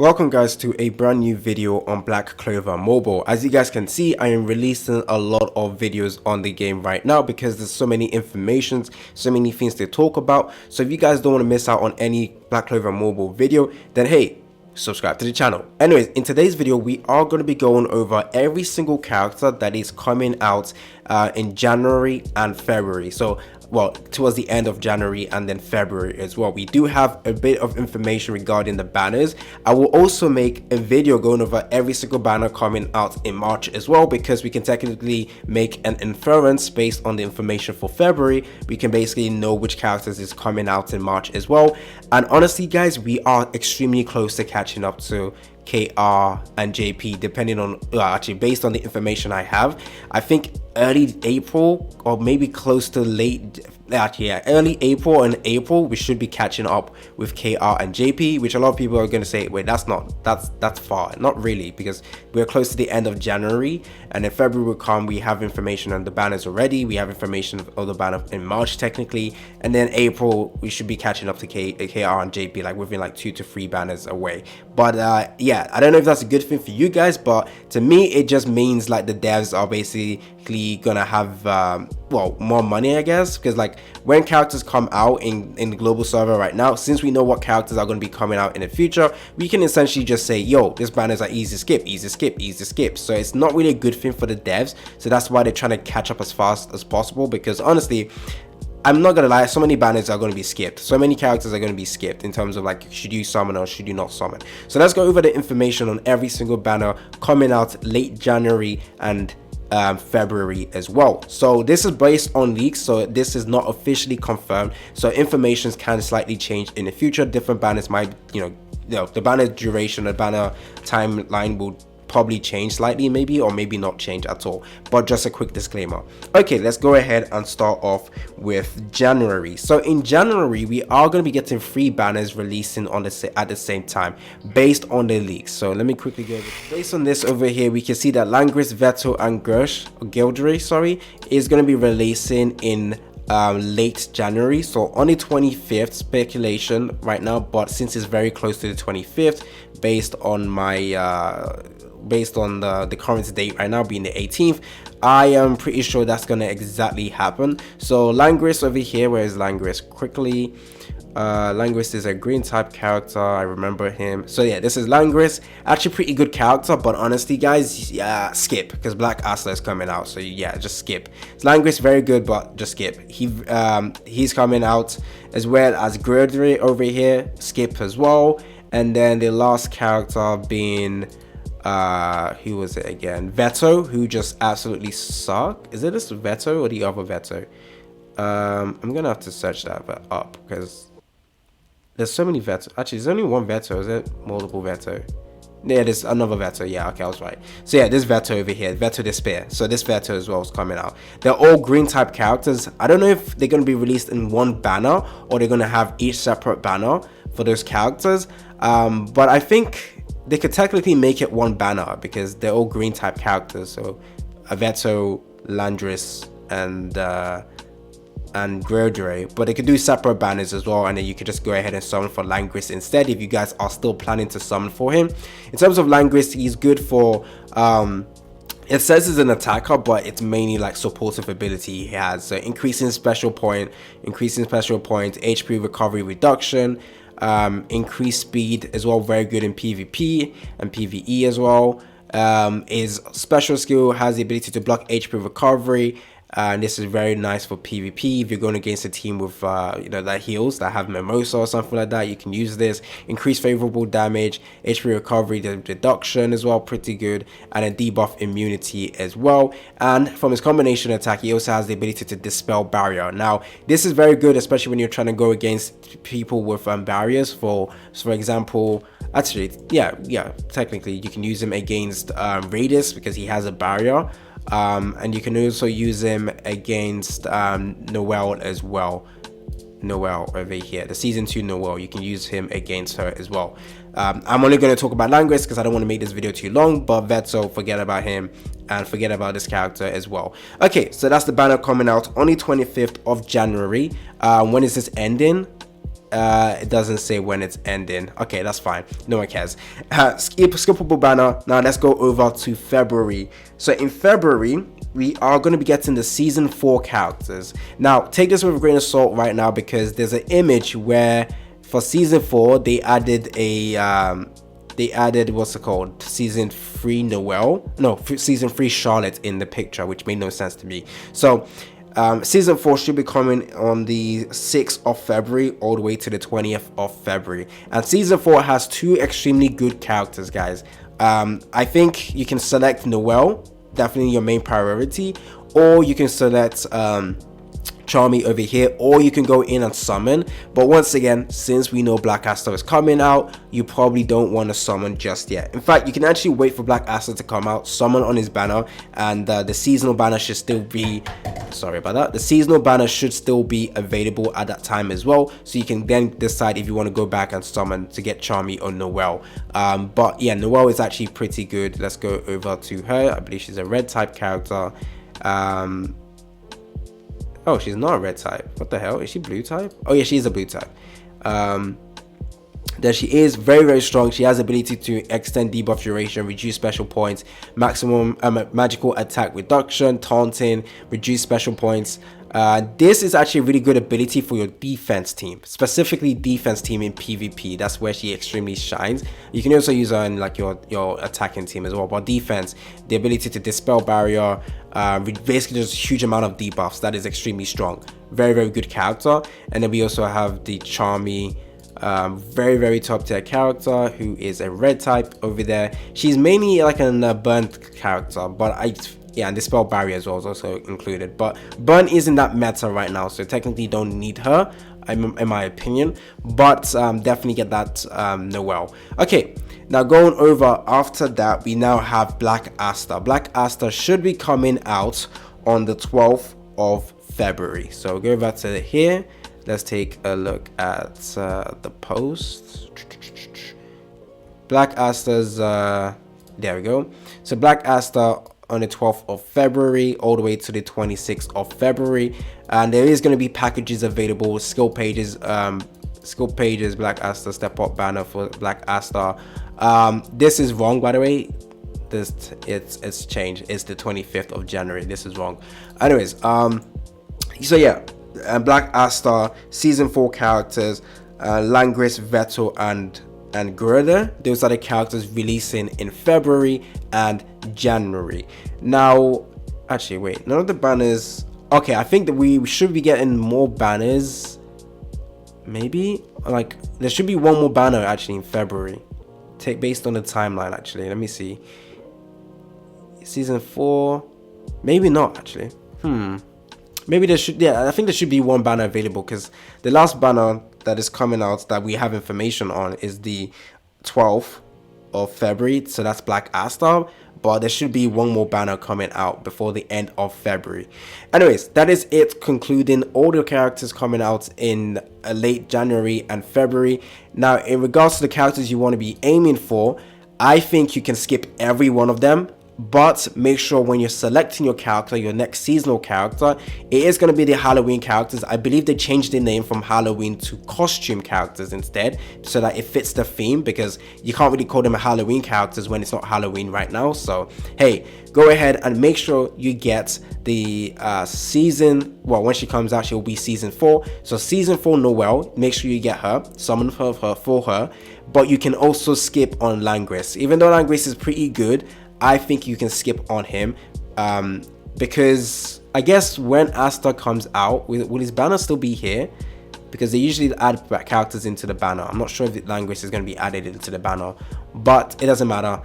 Welcome guys to a brand new video on Black Clover Mobile. As you guys can see, I am releasing a lot of videos on the game right now because there's so many informations, so many things to talk about. So if you guys don't want to miss out on any Black Clover Mobile video, then hey, subscribe to the channel. Anyways, in today's video we are going to be going over every single character that is coming out in January and February. So well, towards the end of January and then February as well. We do have a bit of information regarding the banners. I will also make a video going over every single banner coming out in March as well, because we can technically make an inference based on the information for February. We can basically know which characters is coming out in March as well. And honestly guys, we are extremely close to catching up to KR and JP, depending on actually based on the information I have. I think early April or maybe close to late early April and April we should be catching up with KR and JP, which a lot of people are going to say, wait, that's far. Not really, because we're close to the end of January, and in February will come, we have information on the banners already, we have information of the banner in March technically, and then April we should be catching up to KR and JP, like within like 2 to 3 banners away. But yeah, I don't know if that's a good thing for you guys, but to me it just means like the devs are basically gonna have well, more money, I guess, because like when characters come out in the global server right now, since we know what characters are going to be coming out in the future, we can essentially just say, yo, this banners are easy skip, easy skip, easy skip. So it's not really a good thing for the devs, so that's why they're trying to catch up as fast as possible, because honestly, I'm not gonna lie, so many banners are going to be skipped, so many characters are going to be skipped in terms of like, should you summon or should you not summon. So let's go over the information on every single banner coming out late January and February as well. So this is based on leaks, so this is not officially confirmed, so information can slightly change in the future. Different banners might, you know, the banner duration, the banner timeline will probably change slightly, maybe, or maybe not change at all. But just a quick disclaimer. Okay, let's go ahead and start off with January. So in January we are going to be getting 3 banners releasing on at the same time based on the leaks. So let me quickly go over. Based on this over here, we can see that Langris, Vettel and Gildry is going to be releasing in late January, so on the 25th, speculation right now, but since it's very close to the 25th based on my based on the current date right now being the 18th, I am pretty sure that's gonna exactly happen. So Langris over here, where is Langris? Quickly, Langris is a green type character, I remember him. So yeah, this is Langris, actually pretty good character, but honestly guys, yeah, skip, because Black Asla is coming out, so yeah, just skip. Langris very good, but just skip. He's coming out, as well as Gurdry over here, skip as well. And then the last character being who was it again? Veto, who just absolutely suck. Is it this Veto or the other Veto? I'm gonna have to search that up, because there's so many Veto. Actually, there's only one Veto. Is it multiple Veto? Yeah, there's another Veto. Yeah, okay, I was right. So yeah, this Veto over here, Veto Despair. So this Veto as well is coming out. They're all green type characters. I don't know if they're going to be released in one banner or they're going to have each separate banner for those characters. But I think they could technically make it one banner because they're all green type characters. So Veto, Landris, and Grodre, but they could do separate banners as well, and then you could just go ahead and summon for Langris instead if you guys are still planning to summon for him. In terms of Langris, he's good for it says he's an attacker, but it's mainly like supportive ability he has. So increasing special point, HP recovery reduction, increased speed as well, very good in PvP and PvE as well. His special skill has the ability to block HP recovery, and this is very nice for PvP. If you're going against a team with you know, that heals, that have Mimosa or something like that, you can use this. Increased favorable damage, HP recovery, the reduction as well, pretty good, and a debuff immunity as well. And from his combination attack, he also has the ability to dispel barrier. Now this is very good, especially when you're trying to go against people with barriers. For example, actually yeah, technically you can use him against Radius because he has a barrier. And you can also use him against Noelle as well. Noelle over here, the season 2 Noelle, you can use him against her as well. I'm only going to talk about Langris because I don't want to make this video too long, but Vetso, forget about him and forget about this character as well. Okay, so that's the banner coming out on the 25th of January. When is this ending? It doesn't say when it's ending. Okay, that's fine, no one cares. Skippable banner. Now let's go over to February. So in February we are going to be getting the season 4 characters. Now take this with a grain of salt right now, because there's an image where for season 4 they added a what's it called, season 3 Noelle, no, season 3 Charlotte in the picture, which made no sense to me. So season 4 should be coming on the 6th of February all the way to the 20th of February. And season 4 has 2 extremely good characters, guys. I think you can select Noelle, definitely your main priority, or you can select Charmy over here, or you can go in and summon. But once again, since we know Black Aster is coming out, you probably don't want to summon just yet. In fact, you can actually wait for Black Aster to come out, summon on his banner, and the seasonal banner should still be, sorry about that, the seasonal banner should still be available at that time as well, so you can then decide if you want to go back and summon to get Charmy or Noelle. But yeah, Noelle is actually pretty good. Let's go over to her. I believe she's a red type character. Oh, she's not a red type. What the hell? Is she blue type? Oh yeah, she is a blue type. There she is, very, very strong. She has ability to extend debuff duration, reduce special points, maximum magical attack reduction, taunting, reduce special points. This is actually a really good ability for your defense team, specifically defense team in PvP. That's where she extremely shines. You can also use her in like your attacking team as well. But defense, the ability to dispel barrier, basically just a huge amount of debuffs. That is extremely strong. Very, very good character. And then we also have the Charmy, very, very top tier character, who is a red type over there. She's mainly like a burnt character, but and dispel barrier as well is also included, but burn isn't that meta right now, so technically don't need her in my opinion. But definitely get that Noelle. Okay, now going over after that, we now have Black Aster. Black Aster should be coming out on the 12th of February. So go back to here. Let's take a look at the post. Black Aster's there we go. So Black Aster on the 12th of February all the way to the 26th of February, and there is going to be packages available, skill pages, Black Aster step up banner for Black Aster. This is wrong, by the way. It's changed. It's the 25th of January. This is wrong. Anyways, so yeah, Black Aster season 4 characters, Langris, Vettel, and Gerda. Those are the characters releasing in February and January. Now, actually, wait, none of the banners. Okay, I think that we should be getting more banners. Maybe like there should be one more banner actually in February. Based on the timeline. Actually, let me see. Season 4, maybe not actually. Maybe there should. Yeah, I think there should be one banner available, because the last banner that is coming out that we have information on is the 12th of February, so that's Black Aster, but there should be one more banner coming out before the end of February. Anyways, that is it, concluding all the characters coming out in late January and February. Now, in regards to the characters you want to be aiming for, I think you can skip every one of them. But make sure when you're selecting your character, your next seasonal character, it is going to be the Halloween characters. I believe they changed the name from Halloween to costume characters instead, so that it fits the theme, because you can't really call them Halloween characters when it's not Halloween right now. So hey, go ahead and make sure you get the season, well, when she comes out, she'll be season 4. So season 4 Noelle, make sure you get her, summon her for her. But you can also skip on Langris. Even though Langris is pretty good, I think you can skip on him, because I guess when Aster comes out, will his banner still be here? Because they usually add characters into the banner. I'm not sure if Langris is going to be added into the banner, but it doesn't matter.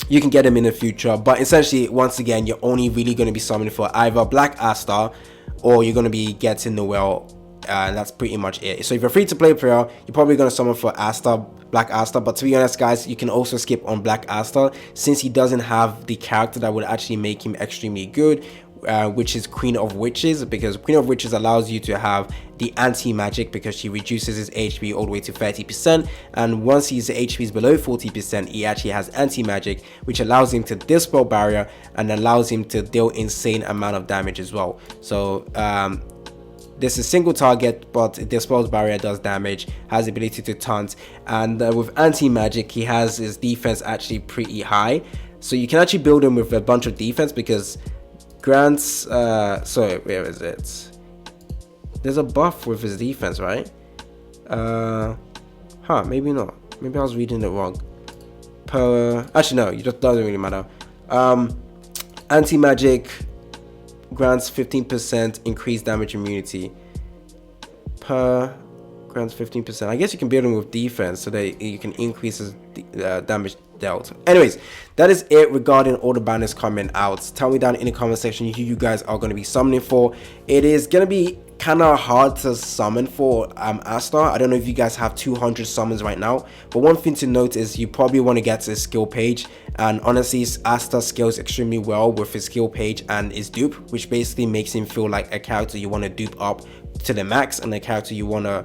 You can get him in the future, but essentially, once again, you're only really going to be summoning for either Black Aster, or you're going to be getting Noelle. That's pretty much it. So if you're free to play player, you're probably going to summon for Black Aster. But to be honest, guys, you can also skip on Black Aster, since he doesn't have the character that would actually make him extremely good, which is Queen of Witches, because Queen of Witches allows you to have the anti-magic, because she reduces his HP all the way to 30%, and once his HP is below 40%, he actually has anti-magic, which allows him to dispel barrier and allows him to deal insane amount of damage as well. So This is single target, but the dispels barrier does damage, has the ability to taunt, and with anti-magic, he has his defense actually pretty high. So you can actually build him with a bunch of defense because grants, sorry, where is it? There's a buff with his defense, right? Maybe not. Maybe I was reading it wrong. Actually, no, it just doesn't really matter. Anti-magic grants 15% increased damage immunity. Grants 15%. I guess you can build him with defense so that you can increase his damage dealt. Anyways, that is it regarding all the banners coming out. Tell me down in the comment section who you guys are going to be summoning for. It is going to be kind of hard to summon for Asta. I don't know if you guys have 200 summons right now, but one thing to note is you probably want to get to his skill page, and honestly Asta scales extremely well with his skill page and his dupe, which basically makes him feel like a character you want to dupe up to the max and a character you want to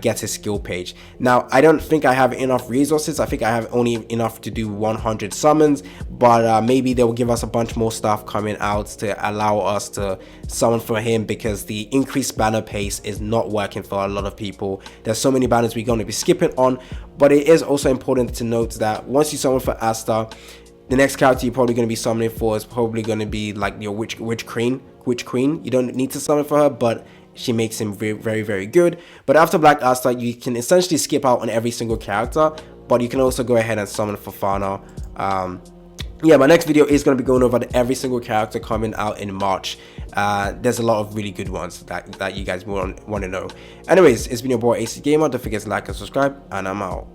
get his skill page. Now I don't think I have enough resources. I think I have only enough to do 100 summons, but maybe they will give us a bunch more stuff coming out to allow us to summon for him, because the increased banner pace is not working for a lot of people. There's so many banners we're going to be skipping on, but it is also important to note that once you summon for Asta, the next character you're probably going to be summoning for is probably going to be like your witch queen. You don't need to summon for her, but she makes him very, very good. But after Black Asta, you can essentially skip out on every single character, but you can also go ahead and summon for Fana. Yeah, my next video is going to be going over every single character coming out in March. There's a lot of really good ones that you guys want to know. Anyways, it's been your boy AC Gamer. Don't forget to like and subscribe, and I'm out.